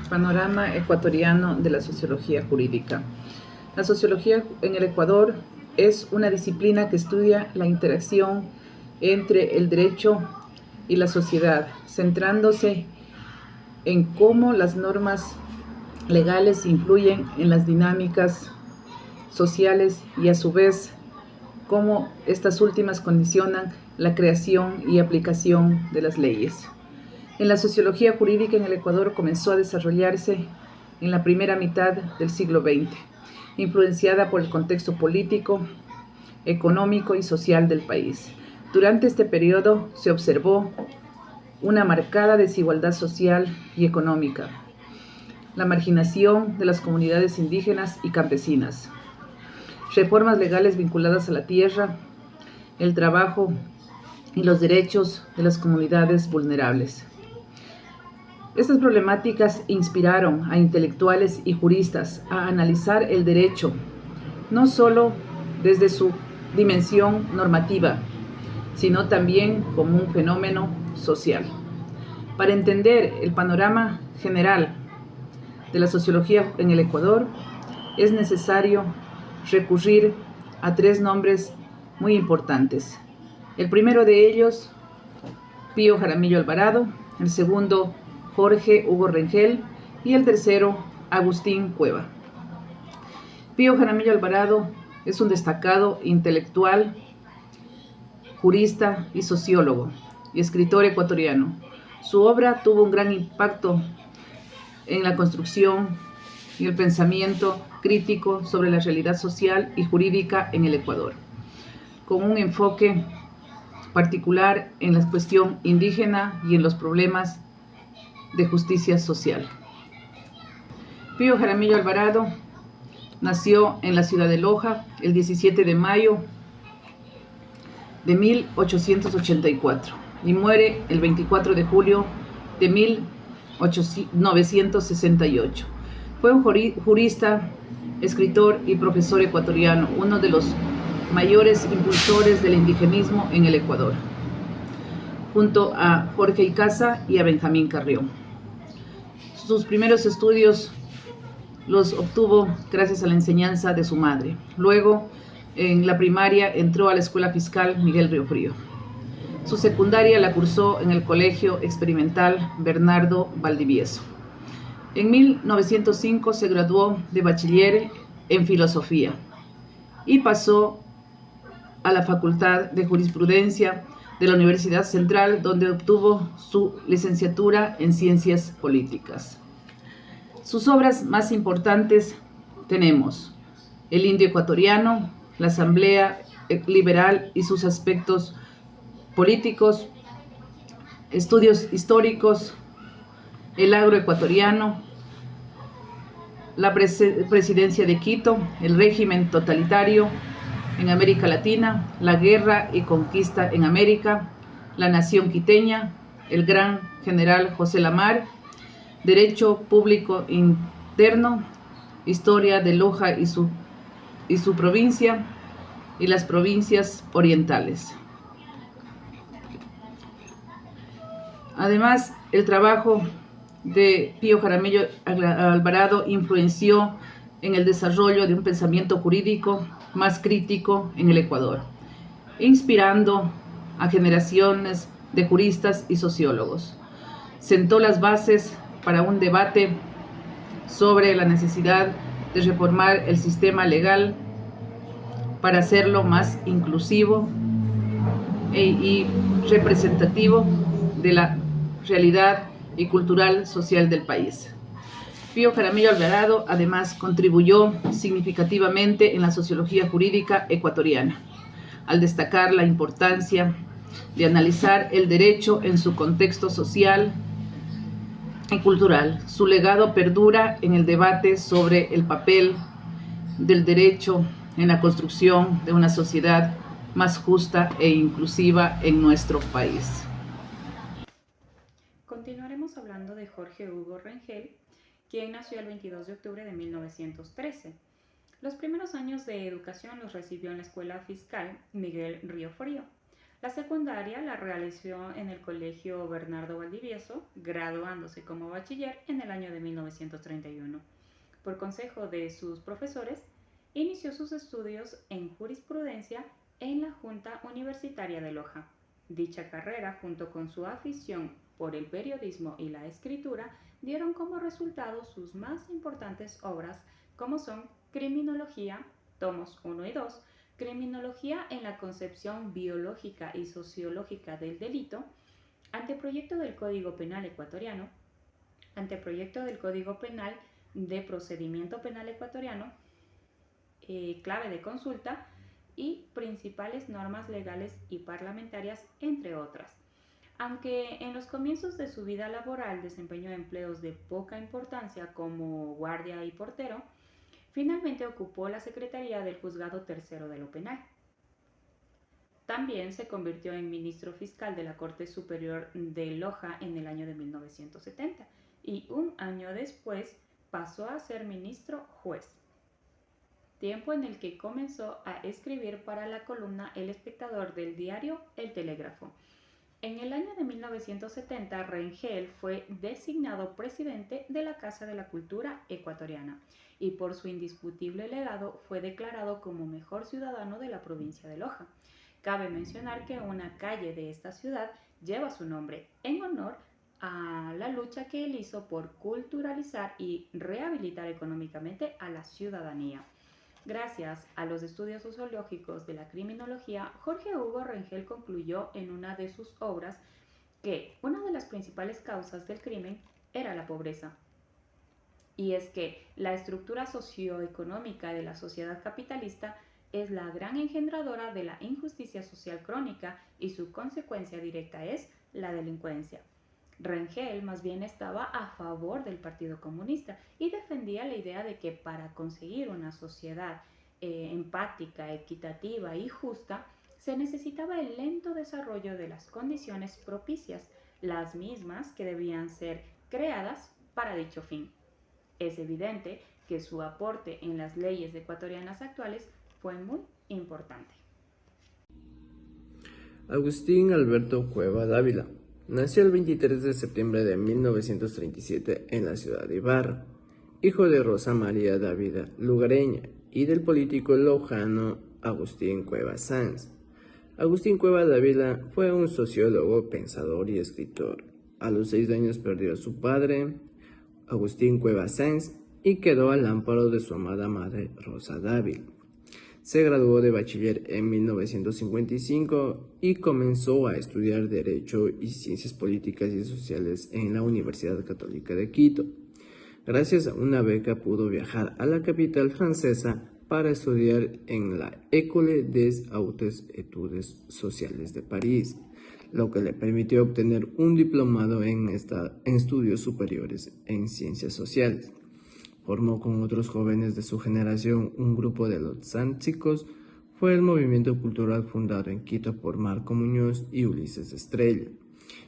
Panorama ecuatoriano de la sociología jurídica. La sociología en el Ecuador es una disciplina que estudia la interacción entre el derecho y la sociedad, centrándose en cómo las normas legales influyen en las dinámicas sociales y a su vez cómo estas últimas condicionan la creación y aplicación de las leyes. En la sociología jurídica en el Ecuador comenzó a desarrollarse en la primera mitad del siglo XX, influenciada por el contexto político, económico y social del país. Durante este periodo se observó una marcada desigualdad social y económica, la marginación de las comunidades indígenas y campesinas, reformas legales vinculadas a la tierra, el trabajo y los derechos de las comunidades vulnerables. Estas problemáticas inspiraron a intelectuales y juristas a analizar el derecho, no solo desde su dimensión normativa, sino también como un fenómeno social. Para entender el panorama general de la sociología en el Ecuador, es necesario recurrir a tres nombres muy importantes. El primero de ellos, Pío Jaramillo Alvarado; el segundo, Jorge Hugo Rengel; y el tercero, Agustín Cueva. Pío Jaramillo Alvarado es un destacado intelectual, jurista y sociólogo y escritor ecuatoriano. Su obra tuvo un gran impacto en la construcción y el pensamiento crítico sobre la realidad social y jurídica en el Ecuador, con un enfoque particular en la cuestión indígena y en los problemas de justicia social. Pío Jaramillo Alvarado nació en la ciudad de Loja el 17 de mayo de 1884 y muere el 24 de julio de 1968. Fue un jurista, escritor y profesor ecuatoriano, uno de los mayores impulsores del indigenismo en el Ecuador, junto a Jorge Icaza y a Benjamín Carrión. Sus primeros estudios los obtuvo gracias a la enseñanza de su madre. Luego, en la primaria, entró a la Escuela Fiscal Miguel Riofrío. Su secundaria la cursó en el Colegio Experimental Bernardo Valdivieso. En 1905 se graduó de bachiller en filosofía y pasó a la Facultad de Jurisprudencia de la Universidad Central, donde obtuvo su licenciatura en Ciencias Políticas. Sus obras más importantes tenemos El Indio Ecuatoriano, la Asamblea Liberal y sus aspectos políticos, Estudios históricos, El Agro Ecuatoriano, la Presidencia de Quito, el régimen totalitario en América Latina, la guerra y conquista en América, la nación quiteña, el gran general José Lamar, Derecho Público Interno, Historia de Loja y su provincia, y las provincias orientales. Además, el trabajo de Pío Jaramillo Alvarado influenció en el desarrollo de un pensamiento jurídico más crítico en el Ecuador, inspirando a generaciones de juristas y sociólogos. Sentó las bases para un debate sobre la necesidad de reformar el sistema legal para hacerlo más inclusivo y representativo de la realidad y cultural social del país. Pío Jaramillo Alvarado además contribuyó significativamente en la sociología jurídica ecuatoriana, al destacar la importancia de analizar el derecho en su contexto social y cultural. Su legado perdura en el debate sobre el papel del derecho en la construcción de una sociedad más justa e inclusiva en nuestro país. Continuaremos hablando de Jorge Hugo Rengel, quien nació el 22 de octubre de 1913. Los primeros años de educación los recibió en la Escuela Fiscal Miguel Riofrío. La secundaria la realizó en el Colegio Bernardo Valdivieso, graduándose como bachiller en el año de 1931. Por consejo de sus profesores, inició sus estudios en jurisprudencia en la Junta Universitaria de Loja. Dicha carrera, junto con su afición por el periodismo y la escritura, dieron como resultado sus más importantes obras, como son Criminología, tomos 1 y 2, Criminología en la concepción biológica y sociológica del delito, Anteproyecto del Código Penal ecuatoriano, Anteproyecto del Código Penal de Procedimiento Penal ecuatoriano, Clave de consulta y principales normas legales y parlamentarias, entre otras. Aunque en los comienzos de su vida laboral desempeñó empleos de poca importancia como guardia y portero, finalmente ocupó la secretaría del Juzgado Tercero de lo Penal. También se convirtió en ministro fiscal de la Corte Superior de Loja en el año de 1970 y un año después pasó a ser ministro juez, tiempo en el que comenzó a escribir para la columna El Espectador del diario El Telégrafo. En el año de 1970, Rengel fue designado presidente de la Casa de la Cultura ecuatoriana y por su indiscutible legado fue declarado como mejor ciudadano de la provincia de Loja. Cabe mencionar que una calle de esta ciudad lleva su nombre en honor a la lucha que él hizo por culturalizar y rehabilitar económicamente a la ciudadanía. Gracias a los estudios sociológicos de la criminología, Jorge Hugo Rengel concluyó en una de sus obras que una de las principales causas del crimen era la pobreza. Y es que la estructura socioeconómica de la sociedad capitalista es la gran engendradora de la injusticia social crónica y su consecuencia directa es la delincuencia. Rengel más bien estaba a favor del Partido Comunista y defendía la idea de que para conseguir una sociedad empática, equitativa y justa, se necesitaba el lento desarrollo de las condiciones propicias, las mismas que debían ser creadas para dicho fin. Es evidente que su aporte en las leyes ecuatorianas actuales fue muy importante. Agustín Alberto Cueva Dávila nació el 23 de septiembre de 1937 en la ciudad de Ibarra, hijo de Rosa María Dávila lugareña y del político lojano Agustín Cueva Sáenz. Agustín Cueva Dávila fue un sociólogo, pensador y escritor. A los 6 años perdió a su padre, Agustín Cueva Sáenz, y quedó al amparo de su amada madre, Rosa Dávila. Se graduó de bachiller en 1955 y comenzó a estudiar Derecho y Ciencias Políticas y Sociales en la Universidad Católica de Quito. Gracias a una beca pudo viajar a la capital francesa para estudiar en la École des Hautes Études Sociales de París, lo que le permitió obtener un diplomado en estudios superiores en Ciencias Sociales. Formó con otros jóvenes de su generación un grupo de los Sáncicos. Fue el movimiento cultural fundado en Quito por Marco Muñoz y Ulises Estrella,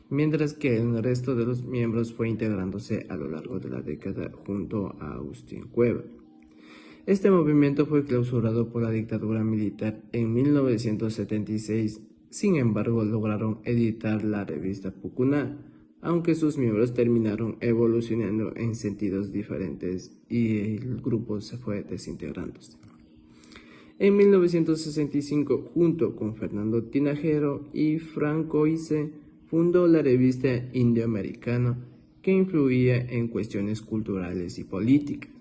mientras que el resto de los miembros fue integrándose a lo largo de la década junto a Agustín Cueva. Este movimiento fue clausurado por la dictadura militar en 1976, sin embargo lograron editar la revista Pucuná, aunque sus miembros terminaron evolucionando en sentidos diferentes y el grupo se fue desintegrándose. En 1965, junto con Fernando Tinajero y Franco Ise, fundó la revista Indioamericano, que influía en cuestiones culturales y políticas.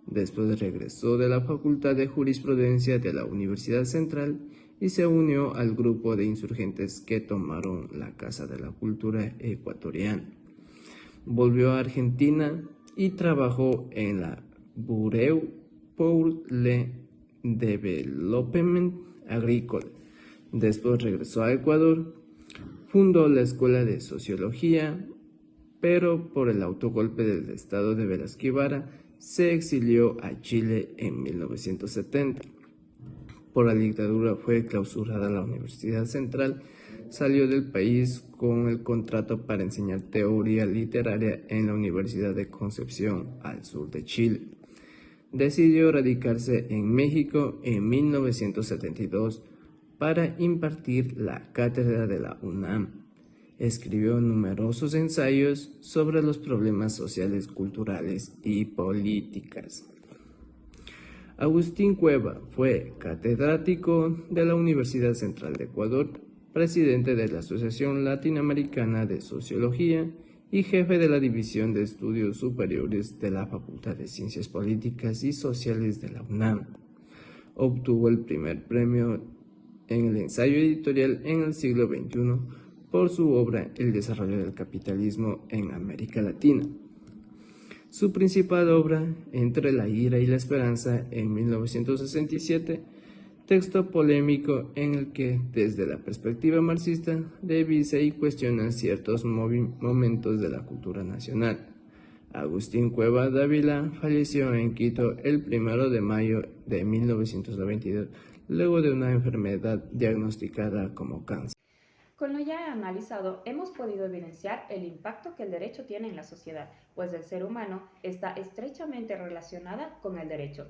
Después regresó de la Facultad de Jurisprudencia de la Universidad Central y se unió al grupo de insurgentes que tomaron la Casa de la Cultura ecuatoriana. Volvió a Argentina y trabajó en la Bureau pour le Développement Agricole. Después regresó a Ecuador, fundó la Escuela de Sociología, pero por el autogolpe del estado de Velázquez Ibarra se exilió a Chile en 1970. Por la dictadura fue clausurada la Universidad Central, salió del país con el contrato para enseñar teoría literaria en la Universidad de Concepción, al sur de Chile. Decidió radicarse en México en 1972, para impartir la cátedra de la UNAM. Escribió numerosos ensayos sobre los problemas sociales, culturales y políticas. Agustín Cueva fue catedrático de la Universidad Central de Ecuador, presidente de la Asociación Latinoamericana de Sociología y jefe de la División de Estudios Superiores de la Facultad de Ciencias Políticas y Sociales de la UNAM. Obtuvo el primer premio en el ensayo editorial en el siglo XXI por su obra El desarrollo del capitalismo en América Latina. Su principal obra, Entre la ira y la esperanza, en 1967, texto polémico en el que, desde la perspectiva marxista, revisa y cuestiona ciertos momentos de la cultura nacional. Agustín Cueva Dávila falleció en Quito el 1 de mayo de 1992, luego de una enfermedad diagnosticada como cáncer. Con lo ya analizado, hemos podido evidenciar el impacto que el derecho tiene en la sociedad, pues el ser humano está estrechamente relacionada con el derecho.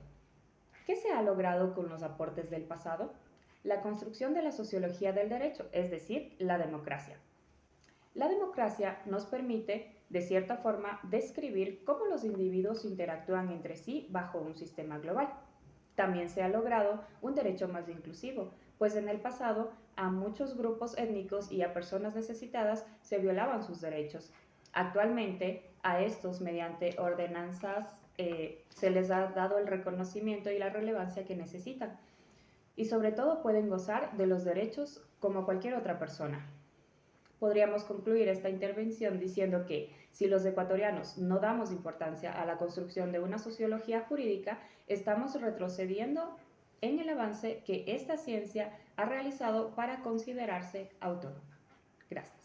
¿Qué se ha logrado con los aportes del pasado? La construcción de la sociología del derecho, es decir, la democracia. La democracia nos permite, de cierta forma, describir cómo los individuos interactúan entre sí bajo un sistema global. También se ha logrado un derecho más inclusivo, pues en el pasado a muchos grupos étnicos y a personas necesitadas se violaban sus derechos. Actualmente a estos, mediante ordenanzas, se les ha dado el reconocimiento y la relevancia que necesitan. Y sobre todo pueden gozar de los derechos como cualquier otra persona. Podríamos concluir esta intervención diciendo que si los ecuatorianos no damos importancia a la construcción de una sociología jurídica, estamos retrocediendo en el avance que esta ciencia ha realizado para considerarse autónoma. Gracias.